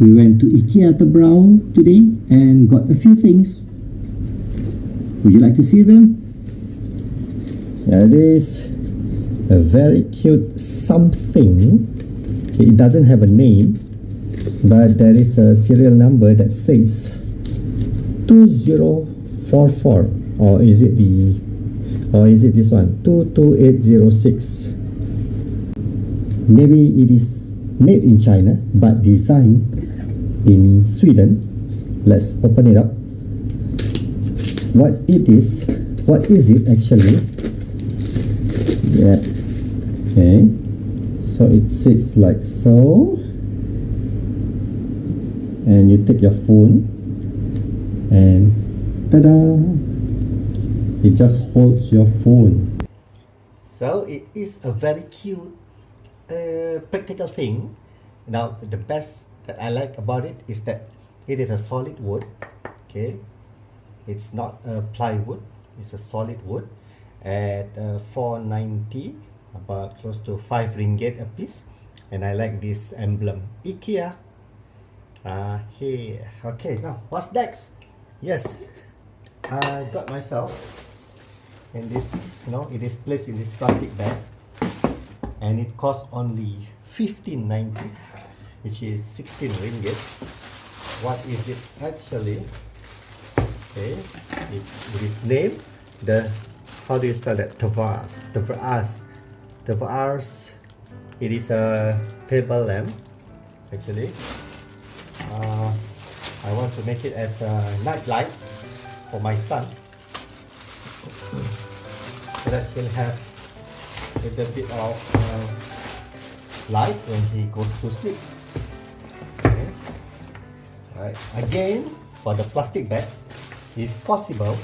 We went to Ikea TVÄRS today and got a few things. Would you like to see them? Here it is. A very cute something. It doesn't have a name, but there is a serial number that says 2044, or is it this one, 22806? Maybe it is made in China but designed in Sweden. Let's open it up. What is it actually? Yeah. Okay, so it sits like so, and you take your phone and ta-da, it just holds your phone. So it is a very cute practical thing. Now the best that I like about it is that it is a solid wood. Okay, it's not a plywood, it's a solid wood at 490, about close to 5 ringgit a piece. And I like this emblem Ikea here. Okay, now what's next? Yes, I got myself in this, it is placed in this plastic bag, and it costs only 15.90, which is 16 ringgit. What is it actually? Okay, it is named the, how do you spell that? TVÄRS. It is a table lamp actually. I want to make it as a night light for my son, so that he'll have a little bit of light when he goes to sleep. Okay. Right. Again, for the plastic bag, if possible,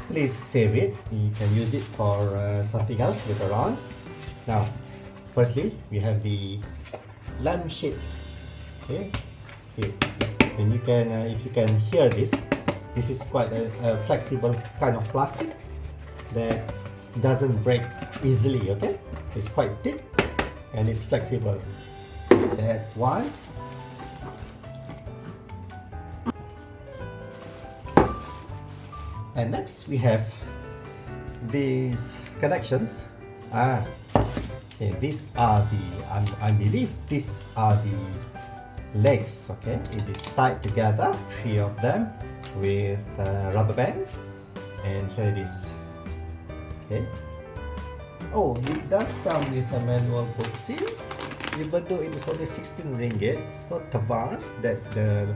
please save it. You can use it for something else later on. Now, firstly, we have the lampshade. Okay, and you can, if you can hear this is quite a flexible kind of plastic that doesn't break easily. Okay, it's quite thick and it's flexible. That's one. And next we have these connections. Okay, these are the, I believe these are the legs. Okay, it is tied together, 3 of them, with rubber bands, and here it is. Okay. Oh, it does come with a manual book. See, even though it is only 16 ringgit, so TVÄRS, that's the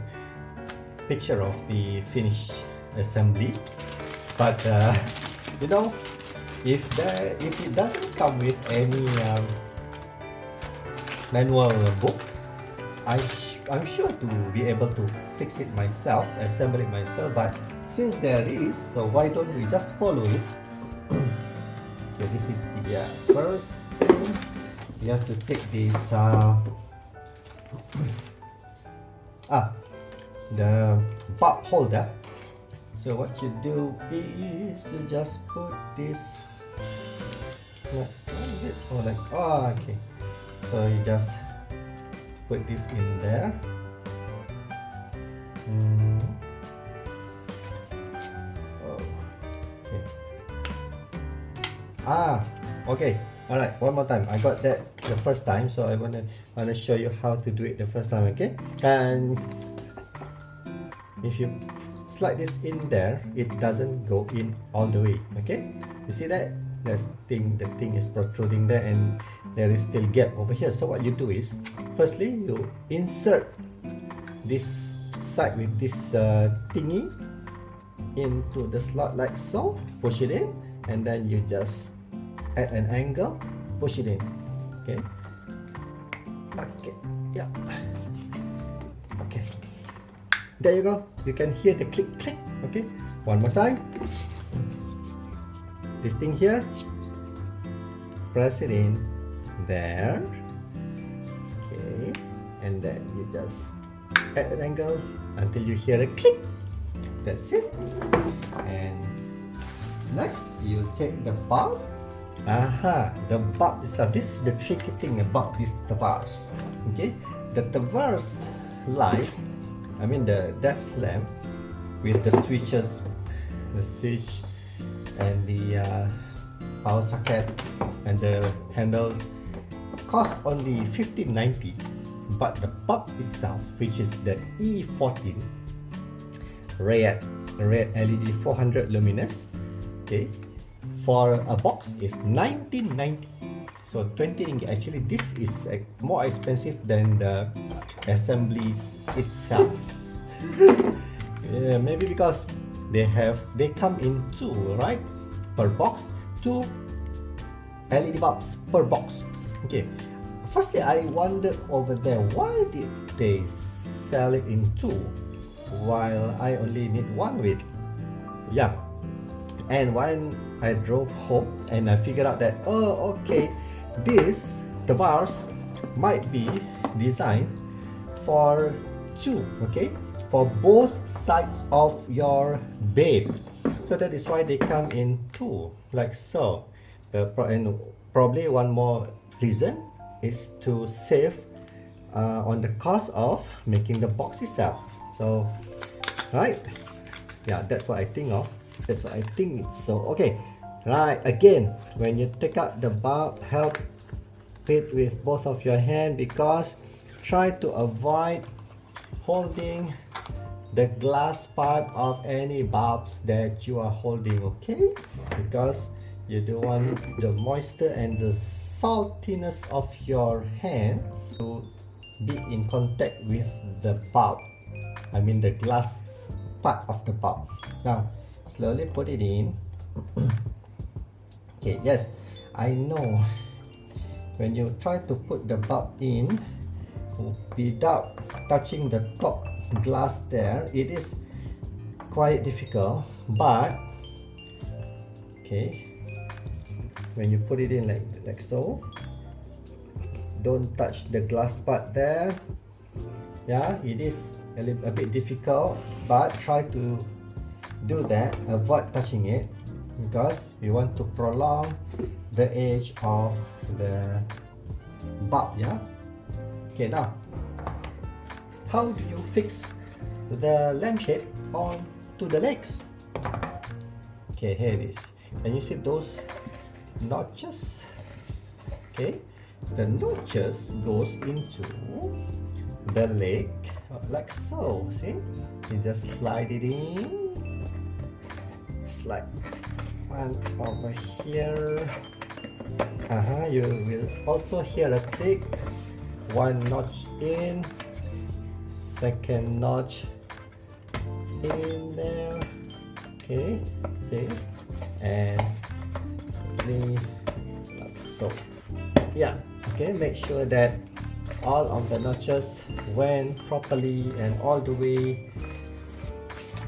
picture of the finished assembly. But if it doesn't come with any manual book, I'm sure to be able to fix it myself, assemble it myself. But since there is, so why don't we just follow it? Okay, this is the first thing. You have to take this the bulb holder. So what you do is you just put this like so, okay. So you just put this in there. Okay. All right. One more time. I got that the first time, so I wanna show you how to do it the first time. Okay. And if you slide this in there, it doesn't go in all the way. Okay. You see that? The thing is protruding there, and there is still gap over here. So what you do is, firstly you insert this side with this thingy into the slot like so, push it in, and then you just at an angle push it in. Okay, yeah, okay, there you go. You can hear the click. Okay, one more time. This thing here, press it in there. Okay, and then you just at an angle until you hear a click. That's it. And next you check the bulb. The bulb itself. This is the tricky thing about this TVÄRS. Okay, the TVÄRS light, I mean the desk lamp with the switches, the switch and the power socket and the handles cost only 1590, but the bulb itself, which is the E14 red LED 400 luminous, okay, for a box is 1990. So 20 ringgit. Actually this is more expensive than the assemblies itself. Yeah, maybe because they come in two, right, per box, 2 LED bulbs per box. Okay, firstly I wondered over there, why did they sell it in two while I only need one with, yeah. And when I drove home and I figured out that, oh okay, this TVÄRS might be designed for two, okay, for both sides of your bed. So that is why they come in two, like so. And probably one more reason is to save on the cost of making the box itself. So right, yeah, that's what I think of. That's what I think. So okay, right, again, when you take out the bulb, help it with both of your hand, because try to avoid holding the glass part of any bulbs that you are holding, okay, because you don't want the moisture and the saltiness of your hand to be in contact with the bulb, I mean the glass part of the bulb. Now slowly put it in. Okay, yes, I know when you try to put the bulb in without touching the top glass there, it is quite difficult, but okay, when you put it in like so, don't touch the glass part there. Yeah, it is a bit difficult, but try to do that, avoid touching it, because we want to prolong the age of the bulb. Yeah. Okay, now how do you fix the lampshade onto the legs? Okay, here it is. Can you see those notches? Okay, the notches goes into the leg like so. See, you just slide it in. Slide one over here. You will also hear a click. One notch in, second notch in there. Okay, see, and like so. Yeah. Okay, make sure that all of the notches went properly and all the way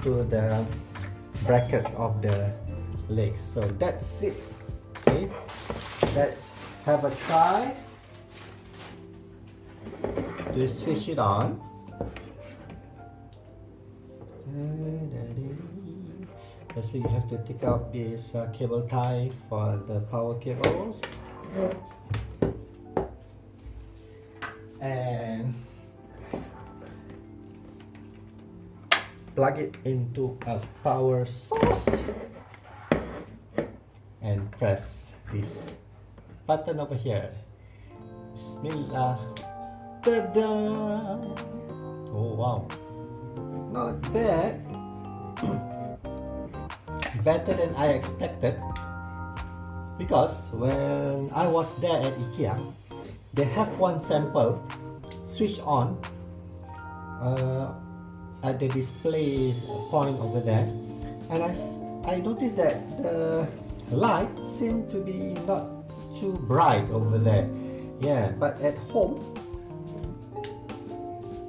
to the brackets of the legs. So that's it. Okay, let's have a try to switch it on. Firstly, you have to take out this cable tie for the power cables, and plug it into a power source and press this button over here. Bismillah. Ta-da! Oh wow, not bad. Better than I expected, because when I was there at Ikea, they have one sample switch on at the display point over there, and I noticed that the light seemed to be not too bright over there. Yeah, but at home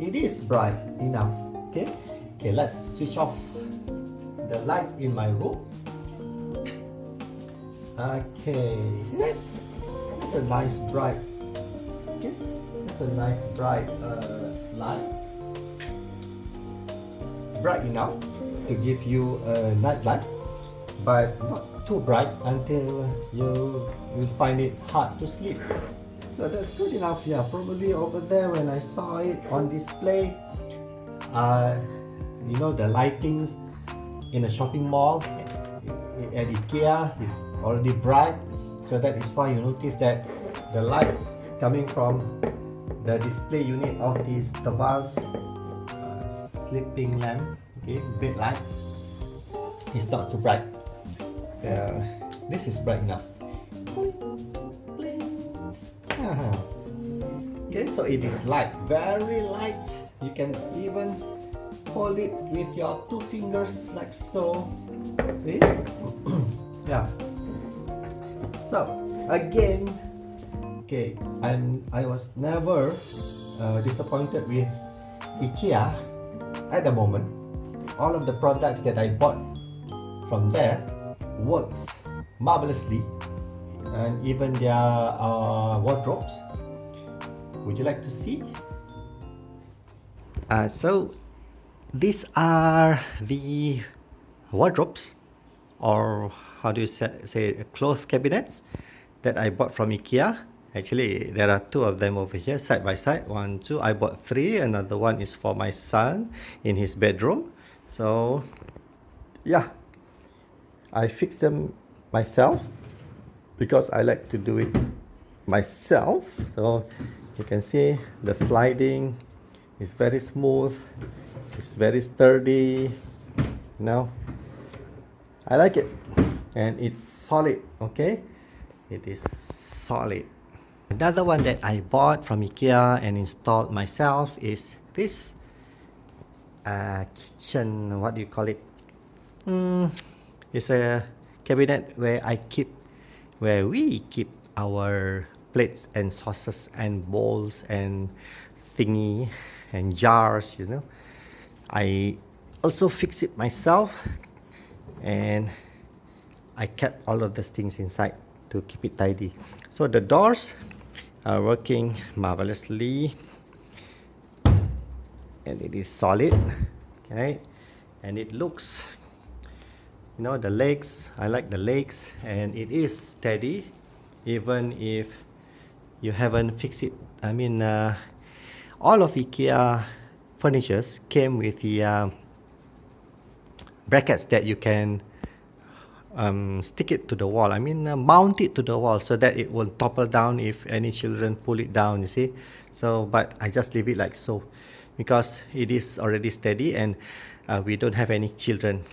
it is bright enough. Okay, let's switch off the lights in my room. Okay, it's a nice bright. Okay, it's a nice bright light, bright enough to give you a night light, but not too bright until you will find it hard to sleep. So that's good enough. Yeah, probably over there when I saw it on display, you know, the lightings in a shopping mall at Ikea is already bright, so that is why you notice that the lights coming from the display unit of this TVÄRS sleeping lamp, okay, bed light, is not too bright. This is bright enough. Okay, so it is light, very light. You can even hold it with your two fingers like so. See? Yeah. So again, okay, I was never disappointed with Ikea at the moment. All of the products that I bought from there works marvelously, and even their wardrobes. Would you like to see? So these are the wardrobes, or how do you say cloth cabinets that I bought from Ikea. Actually, there are two of them over here side by side. One, two. I bought three. Another one is for my son in his bedroom. So yeah, I fixed them myself because I like to do it myself. So you can see the sliding is very smooth, it's very sturdy. You know, I like it, and it's solid. Okay, it is solid. Another one that I bought from Ikea and installed myself is this kitchen, what do you call it? It's a cabinet where we keep our plates and sauces and bowls and thingy and jars, you know. I also fix it myself, and I kept all of these things inside to keep it tidy. So the doors are working marvelously, and it is solid. Okay, and it looks, you know, the legs, I like the legs, and it is steady even if you haven't fixed it. I mean, all of Ikea furnitures came with the brackets that you can stick it to the wall. I mean, mount it to the wall so that it will topple down if any children pull it down, you see. So but I just leave it like so because it is already steady, and we don't have any children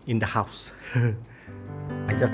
in the house. I just